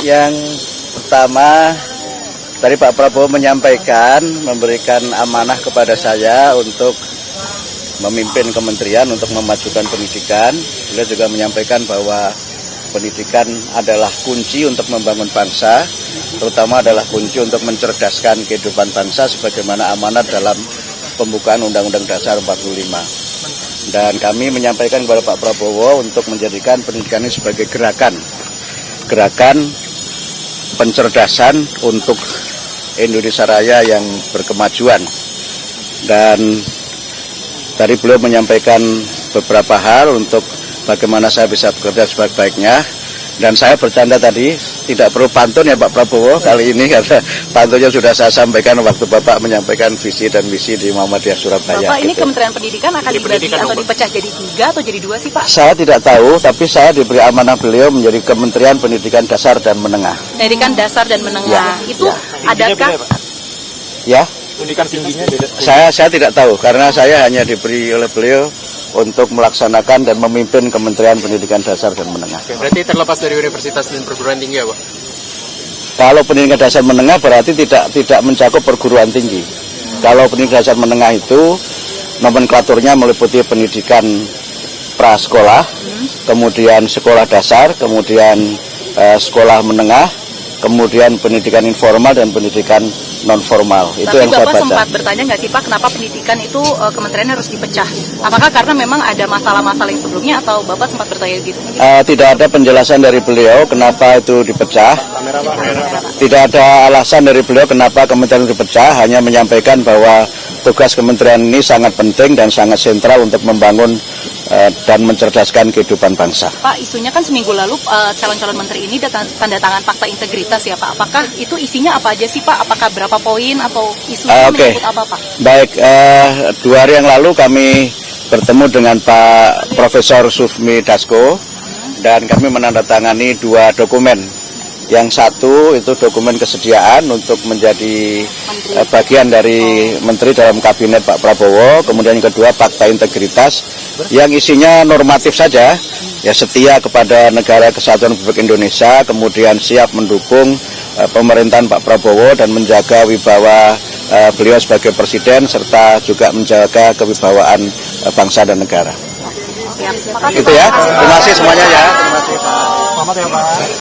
Yang pertama, tadi Pak Prabowo menyampaikan, memberikan amanah kepada saya untuk memimpin kementerian untuk memajukan pendidikan. Beliau juga menyampaikan bahwa pendidikan adalah kunci untuk membangun bangsa, terutama adalah kunci untuk mencerdaskan kehidupan bangsa sebagaimana amanat dalam pembukaan Undang-Undang Dasar 45. Dan kami menyampaikan kepada Pak Prabowo untuk menjadikan pendidikan ini sebagai gerakan pencerdasan untuk Indonesia Raya yang berkemajuan. Dan tadi beliau menyampaikan beberapa hal untuk bagaimana saya bisa bekerja sebaik-baiknya. Dan saya bercanda tadi, tidak perlu pantun ya Pak Prabowo kali ini, karena pantunnya sudah saya sampaikan waktu Bapak menyampaikan visi dan misi di Muhammadiyah Surabaya. Bapak, ini gitu. Kementerian Pendidikan akan dibagi atau dipecah jadi 3 atau jadi 2 sih Pak? Saya tidak tahu, tapi saya diberi amanah beliau menjadi Kementerian Pendidikan Dasar dan Menengah. Pendidikan Dasar dan Menengah, itu adakah? Ya, pendidikan tingginya beda. saya tidak tahu, karena saya hanya diberi oleh beliau untuk melaksanakan dan memimpin Kementerian Pendidikan Dasar dan Menengah. Oke, berarti terlepas dari universitas dan perguruan tinggi ya Pak? Kalau pendidikan dasar menengah berarti tidak mencakup perguruan tinggi. Kalau pendidikan dasar menengah itu nomenklaturnya meliputi pendidikan prasekolah, kemudian sekolah dasar, kemudian sekolah menengah, kemudian pendidikan informal dan pendidikan non formal. Itu tapi yang saya Bapak baca. sempat bertanya nggak sih Pak, kenapa pendidikan itu kementerian harus dipecah? Apakah karena memang ada masalah-masalah yang sebelumnya atau Bapak sempat bertanya gitu? Tidak ada penjelasan dari beliau kenapa itu dipecah. Tidak ada alasan dari beliau kenapa kementerian dipecah, hanya menyampaikan bahwa tugas kementerian ini sangat penting dan sangat sentral untuk membangun dan mencerdaskan kehidupan bangsa. Pak, isunya kan seminggu lalu calon-calon menteri ini tanda tangan fakta integritas ya Pak. Apakah itu isinya apa aja sih Pak? Apakah berapa poin atau isunya menyebut apa Pak? Baik, 2 hari yang lalu kami bertemu dengan Pak Profesor Sufmi Dasko dan kami menandatangani 2 dokumen. Yang satu itu dokumen kesediaan untuk menjadi bagian dari menteri dalam kabinet Pak Prabowo. Kemudian yang kedua fakta integritas yang isinya normatif saja, ya setia kepada negara kesatuan Republik Indonesia, kemudian siap mendukung pemerintahan Pak Prabowo dan menjaga wibawa beliau sebagai presiden serta juga menjaga kewibawaan bangsa dan negara. Ya, makasih, Itu ya, Pak. terima kasih semuanya ya. Selamat ya Pak.